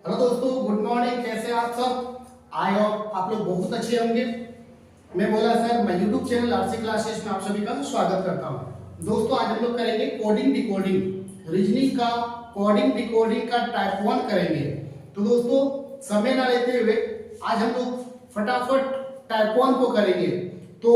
Hello दोस्तों, good morning. कैसे आप सब? आई होप आप लोग बहुत अच्छे होंगे। मैं बोला सर, मैं यूट्यूब चैनल आरसी क्लासेस में आप सभी का स्वागत करता हूं। दोस्तों, आज हम लोग करेंगे कोडिंग डिकोडिंग, रीजनिंग का कोडिंग डिकोडिंग का टाइप 1 करेंगे। तो दोस्तों, समय ना लेते हुए आज हम लोग फटाफट टाइप 1 को करेंगे। तो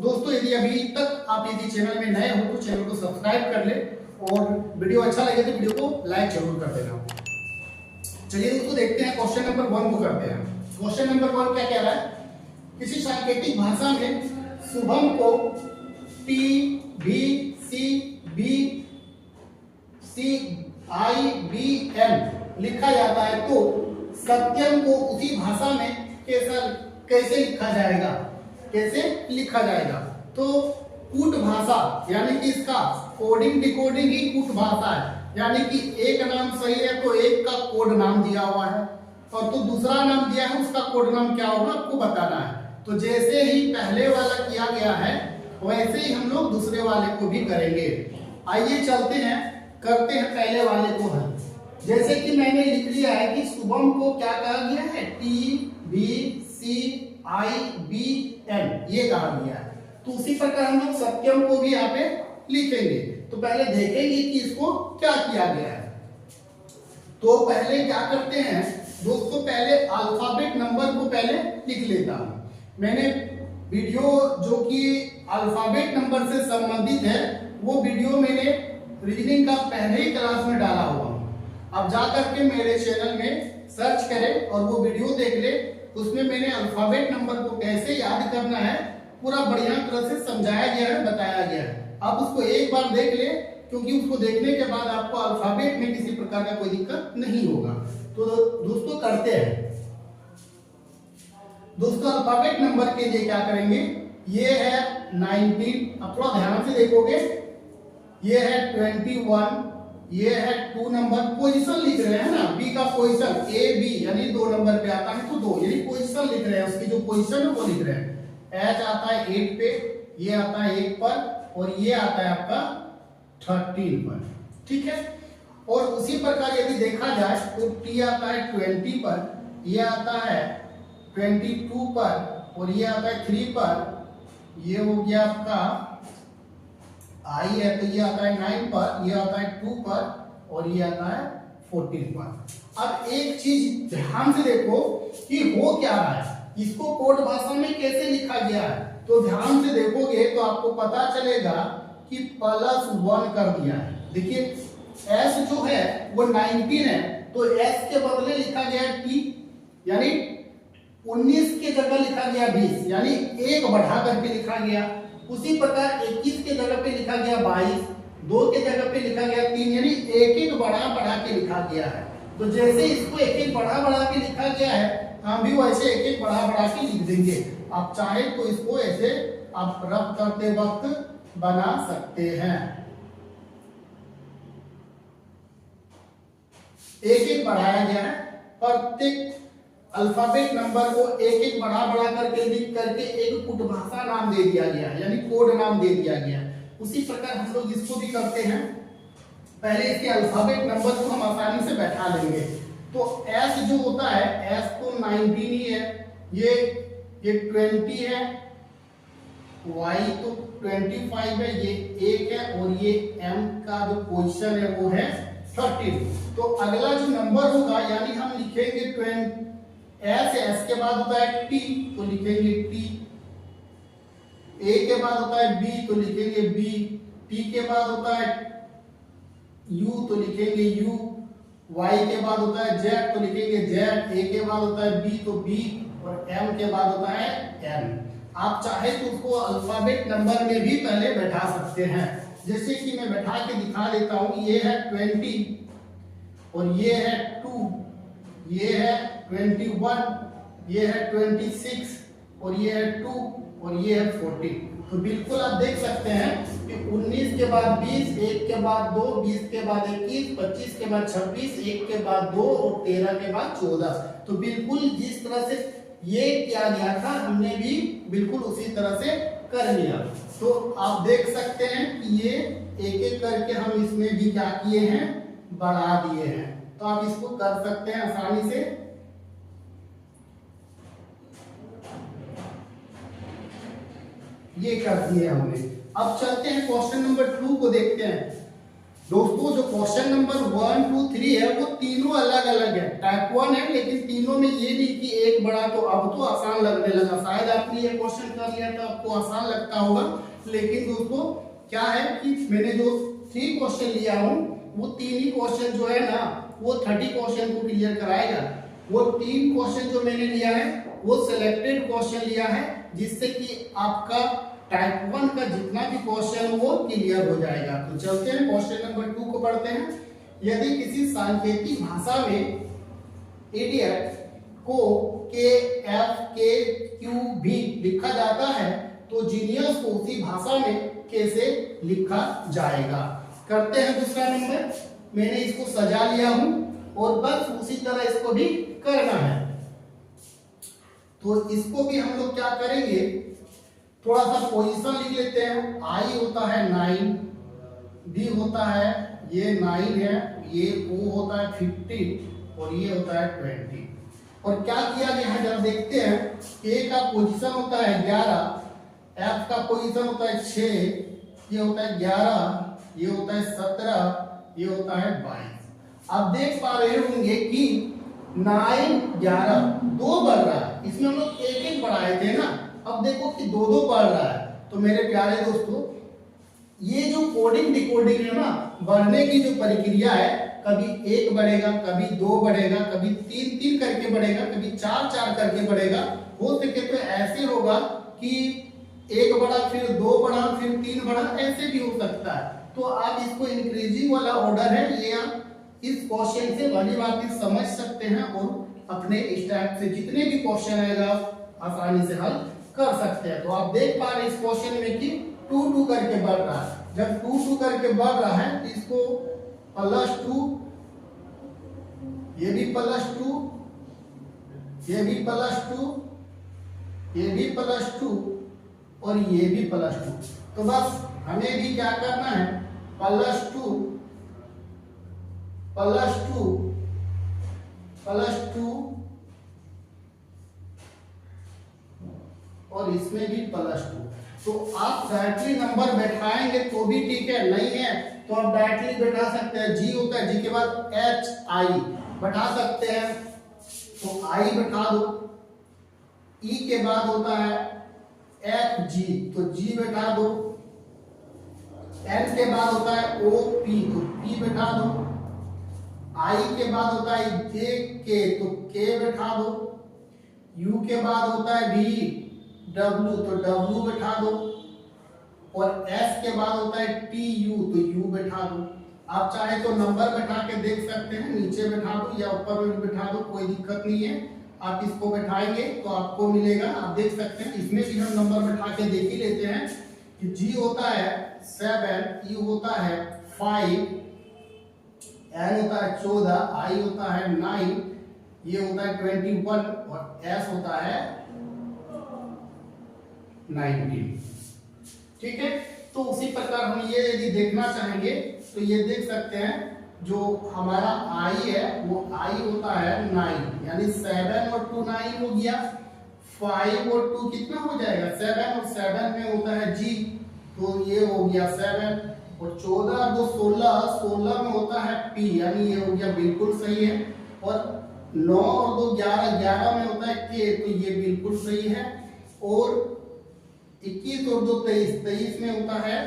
दोस्तों, यदि अभी तक आप यदि चैनल में नए हो तो चैनल को सब्सक्राइब कर ले और वीडियो अच्छा लगे तो वीडियो को लाइक जरूर कर देना। चलिए दोस्तों, देखते हैं क्वेश्चन नंबर 1 को करते हैं। क्वेश्चन नंबर 1 क्या कह रहा है? किसी सांकेतिक भाषा में शुभम को T B C B C I B M लिखा जाता है, तो सत्यम को उसी भाषा में कैसे लिखा जाएगा? कैसे लिखा जाएगा? तो कूट भाषा यानी कि इसका कोडिंग डिकोडिंग ही कूट भाषा है, यानी कि एक नाम सही है तो एक का कोड नाम दिया हुआ है और तो दूसरा नाम दिया है, उसका कोड नाम क्या होगा आपको बताना है। तो जैसे ही पहले वाला किया गया है वैसे ही हम लोग दूसरे वाले को भी करेंगे। आइए चलते हैं, करते हैं पहले वाले को हल। जैसे कि मैंने लिख लिया है कि शुभम को क्या कहा गया है? T B C I B M ये कहा गया है। तो उसी प्रकार हम लोग सत्यम को भी यहाँ पे लिखेंगे। तो पहले देखेंगे कि इसको क्या किया गया है। तो पहले क्या करते हैं दोस्तों, पहले अल्फाबेट नंबर को पहले लिख लेता हूं। मैंने वीडियो जो कि अल्फाबेट नंबर से संबंधित है वो वीडियो मैंने रीजनिंग का पहले ही क्लास में डाला हुआ हूं। अब जा करके मेरे चैनल में सर्च करें और वो वीडियो देख ले। उसमें मैंने अल्फाबेट नंबर को कैसे याद करना है पूरा बढ़िया तरह से समझाया गया है, बताया गया है। आप उसको एक बार देख ले, क्योंकि उसको देखने के बाद आपको अल्फाबेट में किसी प्रकार का कोई दिक्कत नहीं होगा। तो दोस्तों करते हैं। दोस्तों, अल्फाबेट नंबर के लिए क्या करेंगे? ये है 19, अब थोड़ा ध्यान से देखोगे। ये है 21, ये है 2 नंबर। पोजीशन लिख रहे हैं ना, बी का पोजीशन ए बी यानी 2 नंबर पे आता है तो 2 यानी पोजीशन लिख रहे हैं, उसकी जो पोजीशन है वो लिख रहे हैं। एच आता है 8 पे, ये आता है 1 पर और ये आता है आपका 13 पर। ठीक है। और उसी प्रकार यदि देखा जाए तो टी आता है 20 पर, ये आता है 22 पर और ये आता है 3 पर। ये हो गया आपका आई है तो ये आता है 9 पर, ये आता है 2 पर और ये आता है 14 पर। अब एक चीज ध्यान से देखो कि हो क्या रहा है, इसको कोड भाषा में कैसे लिखा गया है। तो ध्यान से देखोगे तो आपको पता चलेगा कि +1 कर दिया है। देखिए s जो है वो 19 है तो s के बदले लिखा गया है t, यानी 19 के जगह लिखा गया 20, यानी एक बढ़ा करके लिखा गया। उसी प्रकार 21 के जगह पे लिखा गया 22, 2 के जगह पे लिखा गया 3, यानी एक एक बढ़ा बढ़ा के लिखा गया है। तो जैसे इसको एक एक बढ़ा बढ़ा के लिखा गया है, हम भी वैसे एक एक बढ़ा बढ़ा के लिख देंगे। आप चाहे तो इसको ऐसे आप रब करते वक्त बना सकते हैं। एक एक बढ़ाया गया है, प्रत्येक अल्फाबेट नंबर को एक एक बढ़ा बढ़ा करके लिख करके एक कूटभाषा नाम दे दिया गया, यानी कोड नाम दे दिया गया। उसी प्रकार हम लोग इसको भी करते हैं। पहले इसके अल्फाबेट नंबर को हम आसानी से बैठा लेंगे। तो S जो होता है, S तो 19 ही है, ये 20 है, Y तो 25 है, ये 1 है और ये M का जो पोजीशन है वो है 13। तो अगला जो नंबर होगा यानी हम लिखेंगे 20, S के बाद होता है T तो लिखेंगे T, A के बाद होता है B तो लिखेंगे B, T के बाद होता है U तो लिखेंगे U, Y के बाद होता है Z तो लिखेंगे Z, A के बाद होता है B तो B और M के बाद होता है M। आप चाहे तो उसको अल्फाबेट नंबर में भी पहले बैठा सकते हैं। जैसे कि मैं बैठा के दिखा देता हूं। ये है 20 और ये है 2, ये है 21, ये है 26 और ये है 2 और ये है 14। तो बिल्कुल आप देख सकते हैं कि 19 के बाद 20, 1 के बाद 2, 20 के बाद 21, 25 के बाद 26, 1 के बाद 2 और 13 के बाद 14। तो बिल्कुल जिस तरह से ये किया गया था हमने भी बिल्कुल उसी तरह से कर लिया। तो आप देख सकते हैं कि ये एक एक करके हम इसमें भी क्या किए हैं, बढ़ा दिए हैं। तो आप इसको कर सकते हैं आसानी से। ये कर दिए हमने। अब चलते हैं क्वेश्चन नंबर 2 को देखते हैं। दोस्तों जो क्वेश्चन नंबर 1, 2, 3 है वो तीनों अलग अलग है, टाइप 1 है, लेकिन तीनों में ये नहीं कि एक बड़ा। तो अब तो आसान लगने लगा, शायद आपने ये क्वेश्चन कर लिया तो आपको आसान लगता होगा, लेकिन दोस्तों क्या है कि मैंने जो 3 क्वेश्चन लिया हूं वो 3 ही क्वेश्चन जो है ना वो 30 क्वेश्चन को क्लियर कराएगा। वो 3 क्वेश्चन जो मैंने लिया है वो सिलेक्टेड क्वेश्चन लिया है, जिससे कि आपका टाइप 1 का जितना भी क्वेश्चन वो क्लियर हो जाएगा। तो चलते हैं क्वेश्चन नंबर 2 को पढ़ते हैं। यदि किसी सांकेतिक भाषा में इडियट को KFKQB लिखा जाता है तो जीनियस को उसी भाषा में कैसे लिखा जाएगा। करते हैं दूसरा नंबर। मैंने इसको सजा लिया हूं और बस उसी तरह इसको भी करना है। तो इसको भी हम लोग क्या करेंगे, थोड़ा सा पोजीशन लिख लेते हैं। आई होता है 9, बी होता है ये 9 है, ये ओ होता है 50 और ये होता है 20। और क्या किया गया है जरा देखते हैं। ए का पोजीशन होता है 11, एफ का पोजीशन होता है 6, ये होता है 11, ये होता है 17, ये होता है 22। अब देख पा रहे होंगे कि 9, 11 2 बढ़ रहा है। इसमें हम लोग एक एक बढ़ाए थे ना, अब देखो कि 2 बढ़ रहा है। तो मेरे प्यारे दोस्तों ये जो कोडिंग डिकोडिंग है ना, बढ़ने की जो प्रक्रिया है, कभी 1 बढ़ेगा, कभी 2 बढ़ेगा, कभी 3 करके बढ़ेगा, कभी 4 करके बढ़ेगा। हो सके तो ऐसे होगा कि 1 बढ़ा, फिर 2 बढ़ा, फिर 3 बढ़ा, ऐसे भी हो सकता है। तो आप इसको इंक्रीजिंग वाला ऑर्डर है, ये आप इस क्वेश्चन से भली बात समझ सकते हैं और अपने इस टाइप से जितने भी क्वेश्चन आएगा आसानी से हल कर सकते हैं। तो आप देख पा रहे हैं इस क्वेश्चन में कि 2 करके बढ़ रहा है। जब 2 करके बढ़ रहा है तो इसको +2, ये भी +2, ये भी +2, ये भी +2 और ये भी +2। तो बस हमें भी क्या करना है, +2 और इसमें भी +2। तो आप डायरेक्टली नंबर बैठाएंगे तो भी ठीक है, नहीं है तो आप डायरेक्टली बैठा सकते हैं। जी होता है, जी के बाद HI बैठा सकते हैं, तो I बैठा दो। E के बाद होता है FG, तो G बैठा दो। N के बाद होता है OP, तो P बैठा दो। I के बाद होता है K, तो K बैठा दो। U के बाद होता है W, तो W बैठा दो। और S के बाद होता है TU, तो U बैठा दो। आप चाहे तो नंबर बैठा के देख सकते हैं, नीचे बैठा दो या ऊपर में बैठा दो, कोई दिक्कत नहीं है। आप इसको बैठाएंगे तो आपको मिलेगा, आप देख सकते हैं। इसमें भी हम नंबर बैठा के देख ही लेते हैं कि G होता है 7, E होता है 5, N होता है 14, I होता है 9, ये होता है 21 और S होता है 19। ठीक है, तो उसी प्रकार हम ये यदि देखना चाहेंगे तो ये देख सकते हैं। जो हमारा I है वो I होता है 9, यानी 7 और 2 9 हो गया। 5 और 2 कितना हो जाएगा, 7 और 7 में होता है G, तो ये हो गया 7। और 14 और 2 16, 16 में होता है P, यानी ये हो गया बिल्कुल सही है। और 9 और 2 11, 11 में होता है K, तो ये बिल्कुल सही है। और 21 और 2 23, 23 में होता है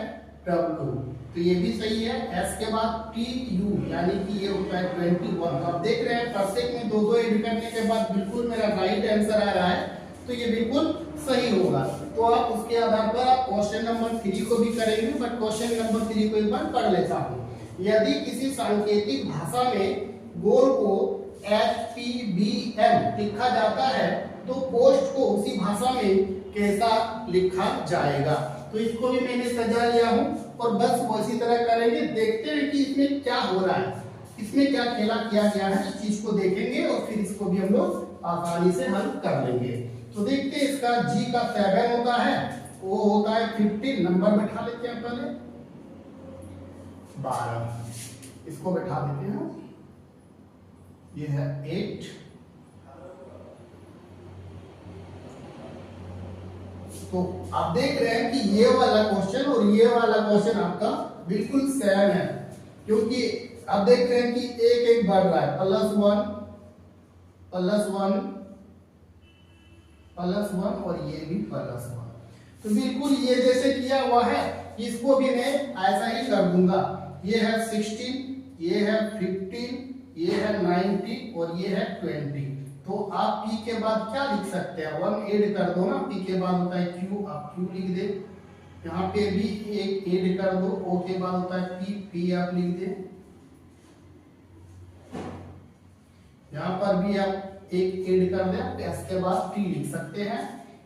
W, तो ये भी सही है। S के बाद TU, यानी कि ये होता है 21। आप देख रहे हैं प्रत्येक में 2 ऐड करने के बाद बिल्कुल मेरा राइट आंसर आ रहा है, तो ये बिल्कुल सही होगा। तो आप उसके आधार पर आप क्वेश्चन नंबर 3 को भी करेंगे, बट क्वेश्चन नंबर 3 को एक बार पढ़ लेता हूँ। यदि किसी सांकेतिक भाषा में गोल को HPBM लिखा जाता है तो पोस्ट को उसी भाषा में कैसा लिखा जाएगा। तो इसको भी मैंने सजा लिया हूं और बस उसी तरह करेंगे। देखते हैं कि इसमें क्या हो रहा है, इसमें क्या खेला किया गया है, इस चीज को देखेंगे और फिर इसको भी हम लोग आसानी से हल कर लेंगे। तो देखते हैं, इसका G का 7 होता है, O होता है 15, नंबर बैठा लेते हैं पहले 12, इसको बैठा देते हैं ये है 8। तो आप देख रहे हैं कि ये वाला क्वेश्चन और ये वाला क्वेश्चन आपका बिल्कुल सेम है, क्योंकि आप देख रहे हैं कि एक एक बढ़ रहा है, +1 +1 +1 और ये भी +1। तो बिल्कुल ये जैसे किया हुआ है इसको भी मैं ऐसा ही कर दूंगा। ये है 16, ये है 15, ये है 90 और ये है 20। तो आप p के बाद क्या लिख सकते हैं, 1 ऐड कर दो ना, p के बाद होता है q, आप q लिख दे। यहाँ पे भी एक ऐड कर दो, o के बाद होता है p, p आप लिख दे। यहाँ पर भी आप एक ऐड कर दें, s के बाद t लिख सकते हैं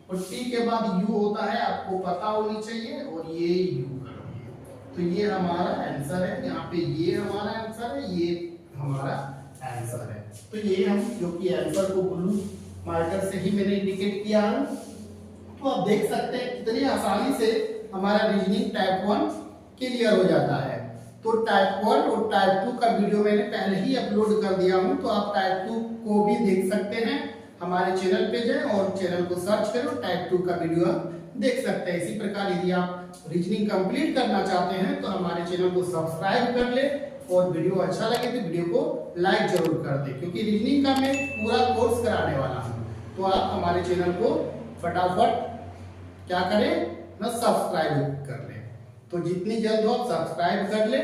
और t के बाद u होता है, आपको पता होनी चाहिए, और ये u कर दिए। तो ये हमारा आंसर है, यहाँ पे ये हमारा आंसर है, ये हमारा आंसर है। तो ये हम जो कि आंसर को ब्लू मार्कर से ही मैंने इंडिकेट किया है। तो आप देख सकते हैं कितनी आसानी से हमारा रीजनिंग टाइप 1 क्लियर हो जाता है। तो टाइप 1 और टाइप 2 का वीडियो मैंने पहले ही अपलोड कर दिया हूं, तो आप टाइप 2 को भी देख सकते हैं। हमारे चैनल पे जाएं और चैनल को सर्च करो, टाइप 2 का वीडियो आप देख सकते हैं। इसी प्रकार यदि आप रीजनिंग कंप्लीट करना चाहते हैं तो हमारे चैनल को सब्सक्राइब कर ले, और वीडियो अच्छा लगे तो वीडियो को लाइक जरूर कर दे, क्योंकि रीजनिंग का मैं पूरा कोर्स कराने वाला हूँ। तो आप हमारे चैनल को फटाफट क्या करें ना, सब्सक्राइब कर ले। तो जितनी जल्द हो आप सब्सक्राइब कर ले।